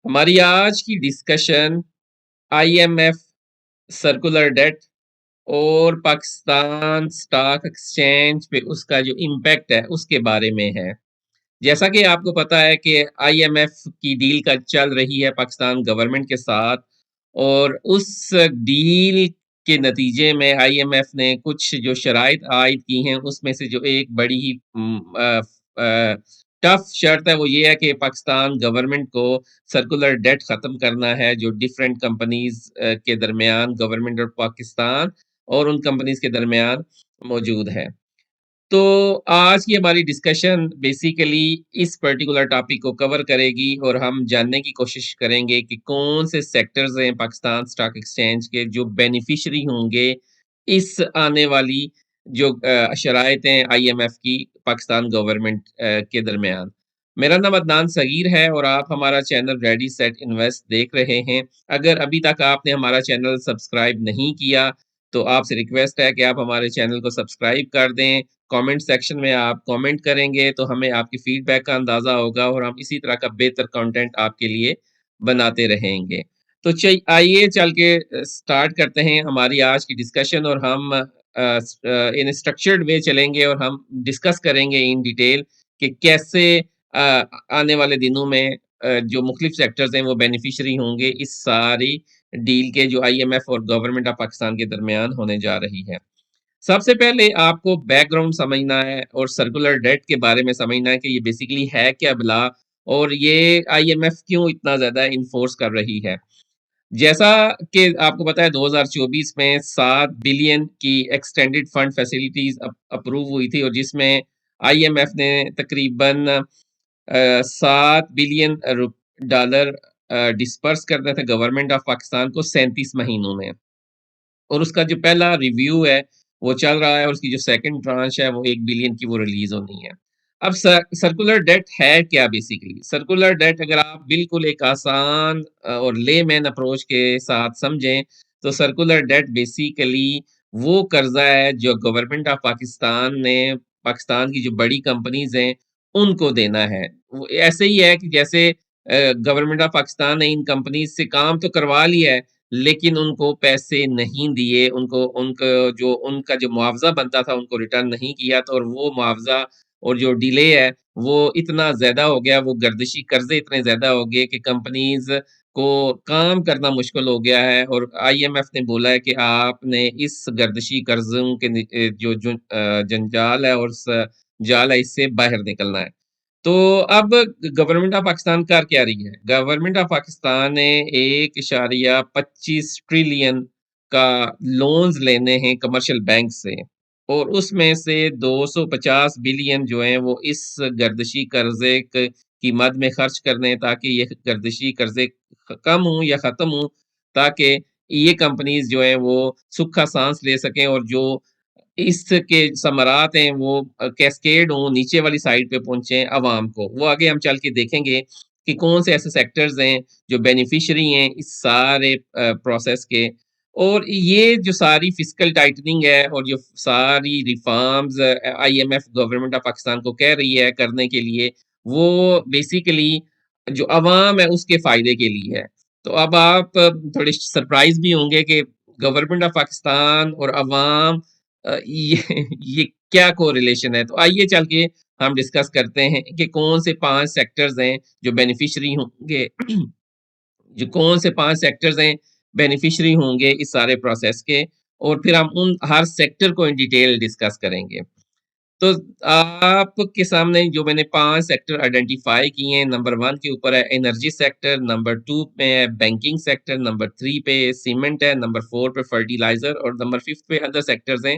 हमारी आज की डिस्कशन आईएमएफ, सर्कुलर डेट और पाकिस्तान स्टॉक एक्सचेंज पे उसका जो इम्पैक्ट है उसके बारे में है। जैसा कि आपको पता है कि आईएमएफ की डील का चल रही है पाकिस्तान गवर्नमेंट के साथ, और उस डील के नतीजे में आईएमएफ ने कुछ जो शराइत आयद की हैं उसमें से जो एक बड़ी ही टफ शर्त है वो ये है कि पाकिस्तान गवर्नमेंट को सर्कुलर डेट ख़त्म करना है जो डिफरेंट कंपनीज के दरमियान गवर्नमेंट ऑफ पाकिस्तान और उन कंपनीज के दरमियान मौजूद है। तो आज की हमारी डिस्कशन बेसिकली इस पर्टिकुलर टॉपिक को कवर करेगी और हम जानने की कोशिश करेंगे कि कौन से सेक्टर्स हैं पाकिस्तान स्टॉक एक्सचेंज के जो बेनिफिशियरी होंगे इस आने वाली जो शराइत हैं आईएमएफ की पाकिस्तान गवर्नमेंट के दरमियान। मेरा नाम अदनान सगीर है और आप हमारा चैनल रेडी सेट इन्वेस्ट देख रहे हैं। अगर अभी तक आपने हमारा चैनल सब्सक्राइब नहीं किया तो आपसे रिक्वेस्ट है कि आप हमारे चैनल को सब्सक्राइब कर दें। कमेंट सेक्शन में आप कमेंट करेंगे तो हमें आपकी फीडबैक का अंदाज़ा होगा और हम इसी तरह का बेहतर कंटेंट आपके लिए बनाते रहेंगे। तो आइए चल के स्टार्ट करते हैं हमारी आज की डिस्कशन, और हम इन स्ट्रक्चर्ड वे चलेंगे और हम डिस्कस करेंगे इन डिटेल कि कैसे आने वाले दिनों में जो मुख्तलिफ सेक्टर्स हैं वो बेनिफिशियरी होंगे इस सारी डील के जो आईएमएफ और गवर्नमेंट ऑफ पाकिस्तान के दरमियान होने जा रही है। सबसे पहले आपको बैकग्राउंड समझना है और सर्कुलर डेट के बारे में समझना है कि ये बेसिकली है क्या भला, और ये आईएमएफ क्यों इतना ज़्यादा इन्फोर्स कर रही है। जैसा कि आपको पता है 2024 में 7 बिलियन की एक्सटेंडेड फंड फैसिलिटीज अप्रूव हुई थी, और जिसमें आईएमएफ ने तकरीबन 7 बिलियन डॉलर डिस्पर्स करने थे गवर्नमेंट ऑफ पाकिस्तान को 37 महीनों में। और उसका जो पहला रिव्यू है वो चल रहा है, और उसकी जो सेकंड ट्रांच है वो 1 बिलियन की वो रिलीज होनी है। अब सर्कुलर डेट है क्या बेसिकली? सर्कुलर डेट अगर आप बिल्कुल एक आसान और लेमैन अप्रोच के साथ समझें तो सर्कुलर डेट बेसिकली वो कर्जा है जो गवर्नमेंट ऑफ पाकिस्तान ने पाकिस्तान की जो बड़ी कंपनीज हैं उनको देना है। वो ऐसे ही है कि जैसे गवर्नमेंट ऑफ पाकिस्तान ने इन कंपनीज से काम तो करवा लिया है लेकिन उनको पैसे नहीं दिए, उनका जो मुआवज़ा बनता था उनको रिटर्न नहीं किया, तो और वो मुआवज़ा और जो डिले है, वो इतना ज़्यादा हो गया, वो गर्दिशी कर्ज़े इतने ज़्यादा हो गए कि कंपनीज़ को काम करना मुश्किल हो गया है, और आईएमएफ ने बोला है कि आपने इस गर्दिशी कर्ज़ों के जंजाल है और स जाल है, इससे बाहर निकलना है। तो अब गवर्नमेंट ऑफ पाकिस्तान कर क्या रही है? गवर्नमेंट ऑफ पाकिस्तान ने 1.25 ट्रिलियन का लोन्स लेने हैं कमर्शियल बैंक से, और उसमें से 250 बिलियन जो हैं वो इस गर्दिशी कर्जे की मद में खर्च करने हैं ताकि ये गर्दिशी कर्जे कम हों या ख़त्म हों, ताकि ये कंपनीज जो हैं वो सुख सांस ले सकें और जो इसके समरात हैं वो कैस्केड हों, नीचे वाली साइड पे पहुँचे अवाम को। वो आगे हम चल के देखेंगे कि कौन से ऐसे सेक्टर्स हैं जो बेनिफिशियरी हैं इस सारे प्रोसेस के। और ये जो सारी फिस्कल टाइटनिंग है और जो सारी reforms IMF government of Pakistan को कह रही है करने के लिए, वो बेसिकली जो अवाम है उसके फ़ायदे के लिए है। तो अब आप थोड़े सरप्राइज़ भी होंगे कि गवर्नमेंट ऑफ पाकिस्तान और अवाम ये ये क्या कोरिलेशन है? तो आइए चल के हम डिस्कस करते हैं कि कौन से 5 सेक्टर्स हैं जो बेनिफिशियरी होंगे जो कौन से 5 सेक्टर्स हैं बेनिफिशियरी होंगे इस सारे प्रोसेस के, और फिर हम उन हर सेक्टर को इन डिटेल डिस्कस करेंगे। तो आपके सामने जो मैंने 5 सेक्टर आइडेंटिफ़ाई किए हैं, नंबर 1 के ऊपर है एनर्जी सेक्टर, नंबर 2 पे है बैंकिंग सेक्टर, नंबर 3 पे सीमेंट है, नंबर 4 पे फर्टिलाइज़र, और नंबर 5 पे अदर सेक्टर्स हैं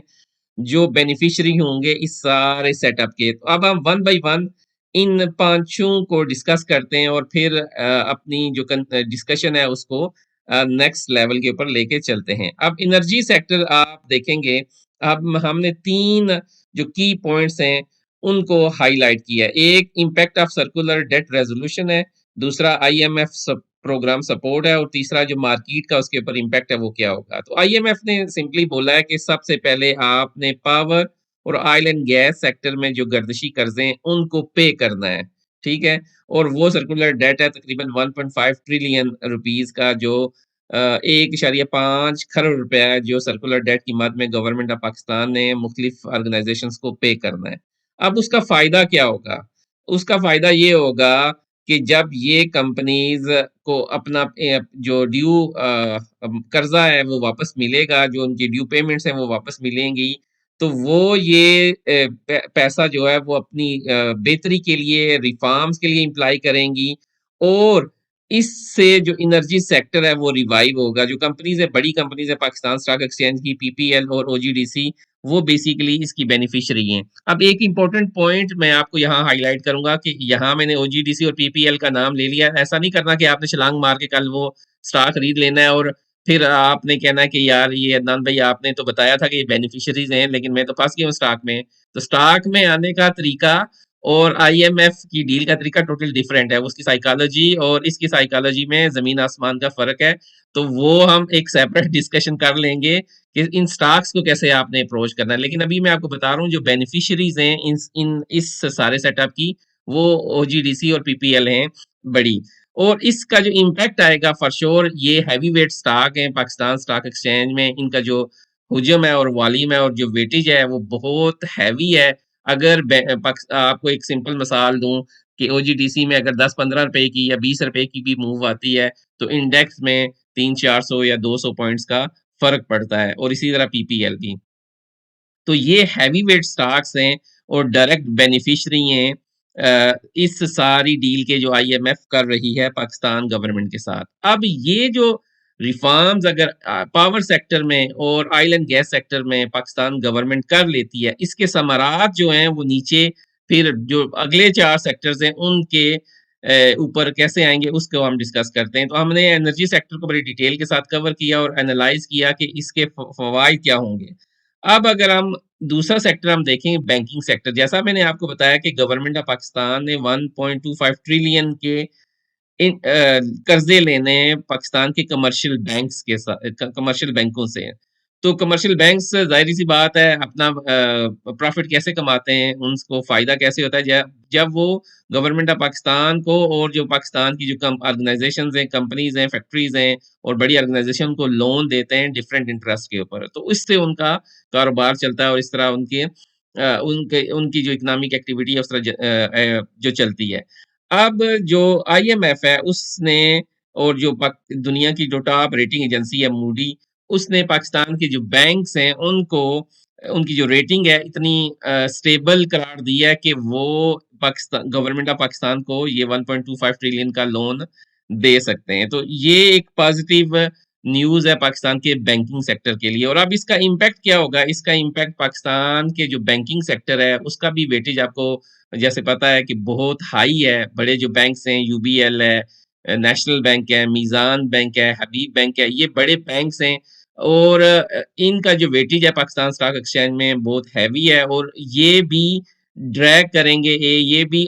जो बेनिफिशियरी होंगे इस सारे सेटअप के। तो अब हम वन बाय वन इन पांचों को डिस्कस करते हैं और फिर अपनी जो डिस्कशन है उसको नेक्स्ट लेवल के ऊपर लेके चलते हैं। अब एनर्जी सेक्टर आप देखेंगे, अब हमने 3 जो की पॉइंट्स हैं उनको हाईलाइट किया है। एक impact of circular debt resolution है, दूसरा आईएमएफ प्रोग्राम सपोर्ट है, और तीसरा जो मार्केट का उसके ऊपर इम्पैक्ट है वो क्या होगा। तो आईएमएफ ने सिंपली बोला है कि सबसे पहले आपने पावर और ऑयल एंड गैस सेक्टर में जो गर्दिशी कर्जे हैं उनको पे करना है, ठीक है? और वो सर्कुलर डेट है तकरीबन 1.5 ट्रिलियन रुपीज़ का जो 1.5 खरब रुपया है जो सर्कुलर डेट की मद में गवर्नमेंट ऑफ पाकिस्तान ने मुख्तलिफ ऑर्गनाइज़ेशंस को पे करना है। अब उसका फ़ायदा क्या होगा? उसका फ़ायदा ये होगा कि जब ये कंपनीज़ को अपना जो कर्ज़ा है वो वापस मिलेगा, जो उनकी ड्यू पेमेंट्स हैं वो वापस मिलेंगी, तो वो ये पैसा जो है वो अपनी बेहतरी के लिए, रिफॉर्म्स के लिए इम्प्लाई करेंगी और इससे जो एनर्जी सेक्टर है वो रिवाइव होगा। जो कंपनीज़ है, बड़ी कंपनीज़ है पाकिस्तान स्टॉक एक्सचेंज की पीपीएल और ओजीडीसी, वो बेसिकली इसकी बेनिफिशियरी हैं। अब एक इम्पोर्टेंट पॉइंट मैं आपको यहाँ हाइलाइट करूँगा कि यहाँ मैंने ओजीडीसी और पीपीएल का नाम ले लिया। ऐसा नहीं करना कि आपने छलांग मार के कल वो स्टॉक खरीद लेना है और फिर आपने कहना है कि यार ये अदनान भाई आपने तो बताया था कि ये बेनिफिशियरीज़ हैं, लेकिन मैं तो फँस गया हूँ स्टॉक में। तो स्टॉक में आने का तरीका और आईएमएफ की डील का तरीका टोटल डिफरेंट है। उसकी साइकोलॉजी और इसकी साइकोलॉजी में ज़मीन आसमान का फ़र्क है। तो वो हम एक सेपरेट डिस्कशन कर लेंगे कि इन स्टॉक्स को कैसे आपने अप्रोच करना है। लेकिन अभी मैं आपको बता रहा हूँ जो बेनिफिशियरीज़ हैं इस सारे सेटअप की, वो ओजीडीसी और पीपीएल हैं बड़ी। और इसका जो इम्पैक्ट आएगा फॉर श्योर ये हैवीवेट स्टॉक हैं पाकिस्तान स्टॉक एक्सचेंज में, इनका जो हुजम है और वॉल्यूम है और जो वेटेज है वो बहुत हैवी है। अगर आपको एक सिंपल मिसाल दूं कि ओजीडीसी में अगर 10-15 रुपए की या 20 रुपए की भी मूव आती है तो इंडेक्स में 300-400 या 200 पॉइंट्स का फर्क पड़ता है और इसी तरह पीपीएल भी। तो ये हैवीवेट स्टॉक्स हैं और डायरेक्ट बेनिफिशियरी हैं इस सारी डील के जो आईएमएफ कर रही है पाकिस्तान गवर्नमेंट के साथ। अब ये जो रिफॉर्म्स अगर पावर सेक्टर में और ऑयल एंड गैस सेक्टर में पाकिस्तान गवर्नमेंट कर लेती है, इसके समारात जो हैं वो नीचे फिर जो अगले 4 सेक्टर्स हैं उनके ऊपर कैसे आएँगे उसको हम डिस्कस करते हैं। तो हमने एनर्जी सेक्टर को बड़ी डिटेल के साथ कवर किया और एनालाइज़ किया कि इसके फ़वाइद क्या होंगे। अब अगर हम दूसरा सेक्टर हम देखें बैंकिंग सेक्टर, जैसा मैंने आपको बताया कि गवर्नमेंट ऑफ पाकिस्तान ने 1.25 ट्रिलियन के कर्जे लेने हैं पाकिस्तान के कमर्शियल बैंक्स के साथ, कमर्शियल बैंकों से। तो कमर्शियल बैंक्स जाहिर सी बात है अपना प्रॉफिट कैसे कमाते हैं, उनको फायदा कैसे होता है जब जब वो गवर्नमेंट ऑफ पाकिस्तान को और जो पाकिस्तान की जो ऑर्गेनाइजेशन हैं, कंपनीज हैं, फैक्ट्रीज हैं और बड़ी ऑर्गेनाइजेशन को लोन देते हैं डिफरेंट इंटरेस्ट के ऊपर, तो इससे उनका कारोबार चलता है और इस तरह उनके उनकी जो इकोनॉमिक एक्टिविटी है उस तरह जो चलती है। अब जो आईएमएफ है उसने और जो दुनिया की जो टॉप रेटिंग एजेंसी है मूडी, उसने पाकिस्तान के जो बैंक्स हैं उनको उनकी जो रेटिंग है इतनी स्टेबल करार दी है कि वो पाकिस्तान गवर्नमेंट ऑफ पाकिस्तान को ये 1.25 ट्रिलियन का लोन दे सकते हैं। तो ये एक पॉजिटिव न्यूज़ है पाकिस्तान के बैंकिंग सेक्टर के लिए। और अब इसका इम्पैक्ट क्या होगा? इसका इम्पैक्ट पाकिस्तान के जो बैंकिंग सेक्टर है उसका भी वेटेज आपको जैसे पता है कि बहुत हाई है। बड़े जो बैंक्स हैं यूबीएल है, नेशनल बैंक है, मीज़ान बैंक है, हबीब बैंक है, ये बड़े बैंक्स हैं और इनका जो वेटेज है पाकिस्तान स्टॉक एक्सचेंज में बहुत हैवी है और ये भी ड्रैग करेंगे, ये भी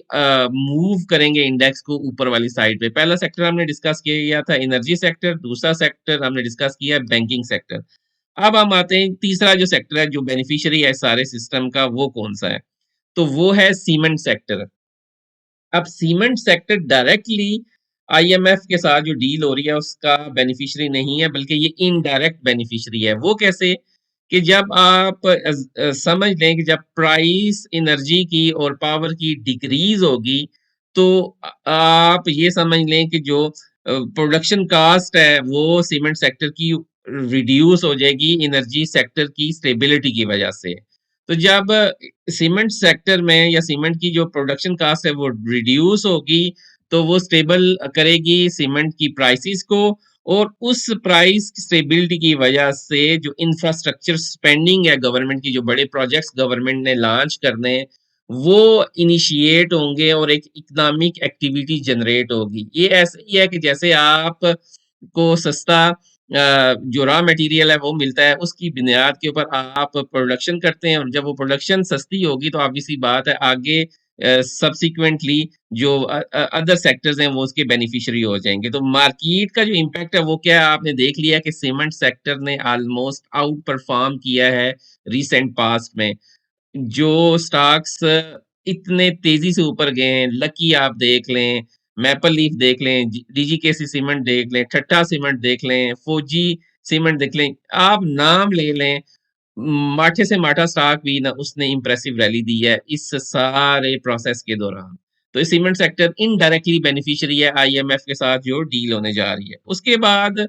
मूव करेंगे इंडेक्स को ऊपर वाली साइड पे। पहला सेक्टर हमने डिस्कस किया था एनर्जी सेक्टर, दूसरा सेक्टर हमने डिस्कस किया है बैंकिंग सेक्टर। अब हम आते हैं तीसरा जो सेक्टर है जो बेनिफिशियरी है सारे सिस्टम का, वो कौन-सा है? तो वो है सीमेंट सेक्टर। अब सीमेंट सेक्टर डायरेक्टली आईएमएफ के साथ जो डील हो रही है उसका बेनिफिशियरी नहीं है बल्कि ये इनडायरेक्ट बेनिफिशियरी है। वो कैसे? कि जब आप समझ लें कि जब प्राइस एनर्जी की और पावर की डिक्रीज होगी तो आप ये समझ लें कि जो प्रोडक्शन कास्ट है वो सीमेंट सेक्टर की रिड्यूस हो जाएगी एनर्जी सेक्टर की स्टेबिलिटी की वजह से। तो जब सीमेंट सेक्टर में या सीमेंट की जो प्रोडक्शन कास्ट है वो रिड्यूस होगी तो वो स्टेबल करेगी सीमेंट की प्राइसेस को और उस प्राइस स्टेबिलिटी की वजह से जो इंफ्रास्ट्रक्चर स्पेंडिंग है गवर्नमेंट की, जो बड़े प्रोजेक्ट्स गवर्नमेंट ने लॉन्च करने हैं वो इनिशिएट होंगे और एक इकोनॉमिक एक्टिविटी जनरेट होगी। ये ऐसे ही है कि जैसे आप को सस्ता जो रॉ मटेरियल है वो मिलता है, उसकी बुनियाद के ऊपर आप प्रोडक्शन करते हैं और जब वो प्रोडक्शन सस्ती होगी तो ऑब्वियस सी बात है आगे सब्सिक्वेंटली जो अदर सेक्टर्स हैं वो उसके बेनिफिशियरी हो जाएंगे। तो मार्केट का जो इम्पैक्ट है वो क्या है, आपने देख लिया कि सीमेंट सेक्टर ने ऑलमोस्ट आउट परफॉर्म किया है रिसेंट पास्ट में। जो स्टॉक्स इतने तेज़ी से ऊपर गए हैं, लकी आप देख लें, मैपल लीफ देख लें, डीजीकेसी सीमेंट देख लें, ठट्टा सीमेंट देख लें, फौजी सीमेंट देख लें, आप नाम ले लें, माठे से माठा स्टॉक भी ना उसने इम्प्रेसिव रैली दी है इस सारे प्रोसेस के दौरान। तो ये सीमेंट सेक्टर इनडायरेक्टली बेनिफिशियरी है आईएमएफ के साथ जो डील होने जा रही है। उसके बाद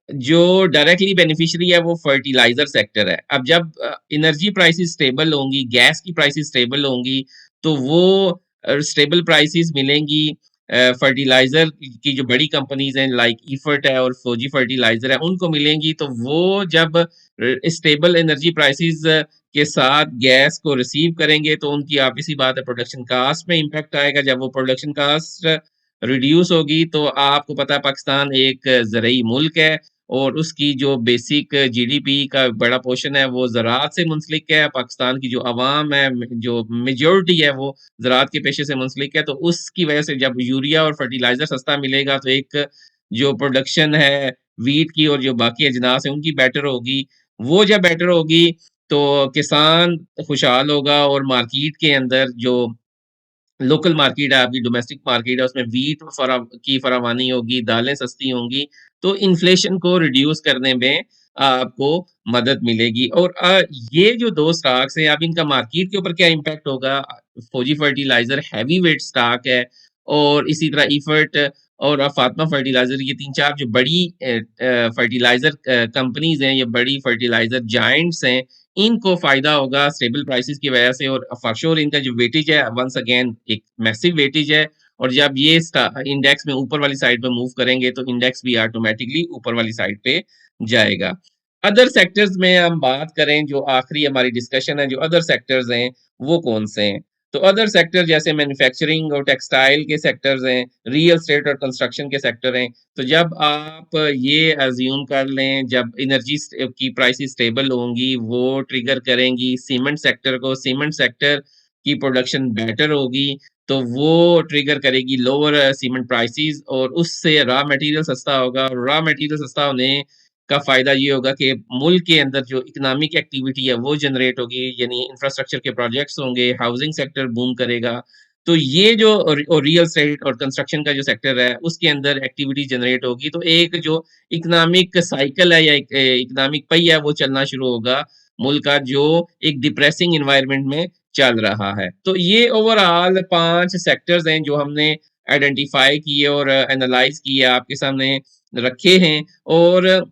जो डायरेक्टली बेनिफिशियरी है वो फर्टिलाइज़र सेक्टर है। अब जब एनर्जी प्राइसेज़ स्टेबल होंगी, गैस की प्राइसेज़ स्टेबल होंगी, तो वो स्टेबल प्राइसेज़ मिलेंगी फर्टिलाइज़र की जो बड़ी कंपनीज़ हैं लाइक इफर्ट है और फौजी फर्टिलाइज़र है, उनको मिलेंगी तो वो जब स्टेबल एनर्जी प्राइसेज़ के साथ गैस को रिसीव करेंगे तो उनकी ऑब्वियस सी बात है प्रोडक्शन कास्ट में इम्पैक्ट आएगा। जब वो प्रोडक्शन कास्ट रिड्यूस होगी तो आपको पता है पाकिस्तान एक ज़रई मुल्क है और उसकी जो बेसिक जीडीपी का बड़ा पोर्शन है वो ज़राअत से मुंसलिक है। पाकिस्तान की जो अवाम है, जो मेजॉरिटी है वो ज़राअत के पेशे से मुंसलिक है। तो उसकी वजह से जब यूरिया और फर्टिलाइज़र सस्ता मिलेगा तो एक जो प्रोडक्शन है व्हीट की और जो बाकी अजनास हैं उनकी बेटर होगी। वो जब बेटर होगी तो किसान खुशहाल होगा और मार्केट के अंदर जो लोकल मार्केट है, आपकी डोमेस्टिक मार्केट है, उसमें व्हीट की फरावानी होगी, दालें सस्ती होंगी, तो इन्फ्लेशन को रिड्यूस करने में आपको मदद मिलेगी और ये जो 2 स्टॉक्स हैं, अब इनका मार्केट के ऊपर क्या इम्पैक्ट होगा? फौजी फर्टिलाइज़र हैवी वेट स्टॉक है और इसी तरह इफर्ट और फातमा फर्टिलाइज़र ये 3-4 जो बड़ी फर्टिलाइज़र कंपनीज़ हैं, ये बड़ी फर्टिलाइज़र जायंट्स हैं, इनको फ़ायदा होगा स्टेबल प्राइसेज़ की वजह से और फॉर श्योर इनका जो वेटेज है वन्स अगेन एक मैसिव वेटेज है और जब ये इंडेक्स में ऊपर वाली साइड पे मूव करेंगे तो इंडेक्स भी ऑटोमेटिकली ऊपर वाली साइड पे जाएगा। अदर सेक्टर्स में हम बात करें जो आखिरी हमारी डिस्कशन है जो अदर सेक्टर्स हैं वो कौन से हैं? तो अदर सेक्टर जैसे मैन्युफैक्चरिंग और टेक्सटाइल के सेक्टर्स हैं, रियल एस्टेट और कंस्ट्रक्शन के सेक्टर हैं। तो जब आप ये अज़्यूम कर लें, जब एनर्जी की प्राइसेज़ स्टेबल होंगी, वो ट्रिगर करेंगी सीमेंट सेक्टर को, सीमेंट सेक्टर की प्रोडक्शन बेटर होगी, तो वो ट्रिगर करेगी लोअर सीमेंट प्राइसेज़ और उससे रॉ मटेरियल सस्ता होगा और रॉ मटेरियल सस्ता होने का फ़ायदा ये होगा कि मुल्क के अंदर जो इकोनॉमिक एक्टिविटी है, वो जनरेट होगी, यानी इंफ्रास्ट्रक्चर के प्रोजेक्ट्स होंगे, हाउसिंग सेक्टर बूम करेगा। तो ये जो रियल एस्टेट और कंस्ट्रक्शन का जो सेक्टर है, उसके अंदर एक्टिविटी जनरेट होगी, तो एक जो इकोनॉमिक साइकिल है या एक इकोनॉमिक पहिया है, वो चलना शुरू होगा मुल्क का, जो एक डिप्रेसिंग एनवायरनमेंट में चल रहा है। तो ये ओवरऑल 5 सेक्टर्स हैं, जो हमने आइडेंटिफ़ाई किए और एनालाइज़ किए, आपके सामने रखे हैं और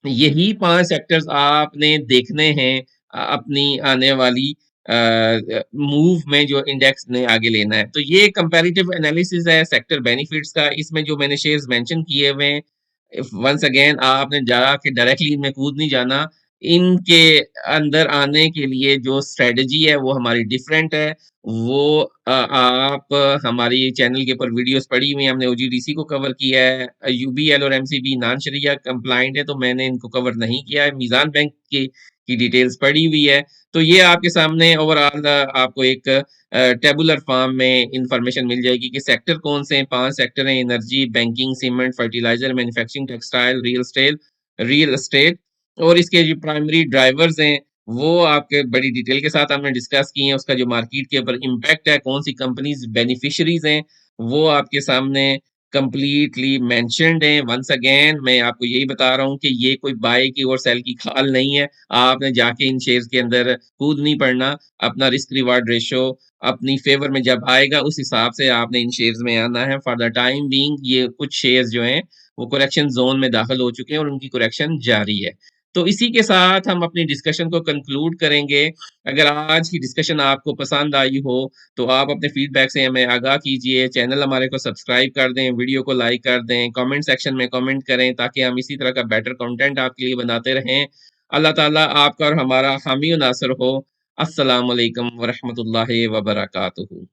यही 5 सेक्टर्स आपने देखने हैं अपनी आने वाली मूव में जो इंडेक्स ने आगे लेना है। तो ये कंपैरेटिव एनालिसिस है सेक्टर बेनिफिट्स का, इसमें जो मैंने शेयर्स मेंशन किए हुए हैं, वंस अगेन आपने जाके डायरेक्टली इनमें कूद नहीं जाना। इनके अंदर आने के लिए जो स्ट्रैटेजी है वो हमारी डिफरेंट है। वो आप हमारी चैनल के ऊपर वीडियोस पड़ी हुई हैं, हमने ओजीडीसी को कवर किया है, यूबीएल और एमसीबी नॉन शरिया कंप्लायंट है तो मैंने इनको कवर नहीं किया है। मीज़ान बैंक की डिटेल्स पड़ी हुई है। तो ये आपके सामने ओवरऑल आपको एक टेबुलर फॉर्म में इंफॉर्मेशन मिल जाएगी कि सेक्टर कौन से हैं, 5 सेक्टर हैं energy, banking, cement, fertiliser, manufacturing, textile, real estate और इसके जो प्राइमरी ड्राइवर्स हैं, वो आपके बड़ी डिटेल के साथ हमने डिस्कस किए हैं। उसका जो मार्केट के ऊपर इम्पैक्ट है, कौन-सी कंपनीज़ बेनिफिशियरीज़ हैं, वो आपके सामने कंप्लीटली मेंशन्ड हैं। वन्स अगेन मैं आपको यही बता रहा हूँ कि ये कोई बाय की और सेल की कॉल नहीं है। आपने जाके इन शेयर्स के अंदर कूद नहीं पड़ना। अपना रिस्क रिवार्ड रेशियो अपनी फ़ेवर में जब आएगा, उस हिसाब से आपने इन शेयर्स में आना है। फॉर द टाइम बीइंग ये कुछ शेयर्स जो हैं, वो करेक्शन ज़ोन में दाखिल हो चुके हैं और उनकी करेक्शन जारी है। तो इसी के साथ हम अपनी डिस्कशन को कंक्लूड करेंगे। अगर आज की डिस्कशन आपको पसंद आई हो, तो आप अपने फीडबैक से हमें आगाह कीजिए, चैनल हमारे को सब्सक्राइब कर दें, वीडियो को लाइक कर दें, कमेंट सेक्शन में कमेंट करें ताकि हम इसी तरह का बेटर कंटेंट आपके लिए बनाते रहें। अल्लाह ताला आपका और हमारा हामी और नासिर हो। अस्सलाम वालेकुम व रहमतुल्लाहि व बरकातुहू।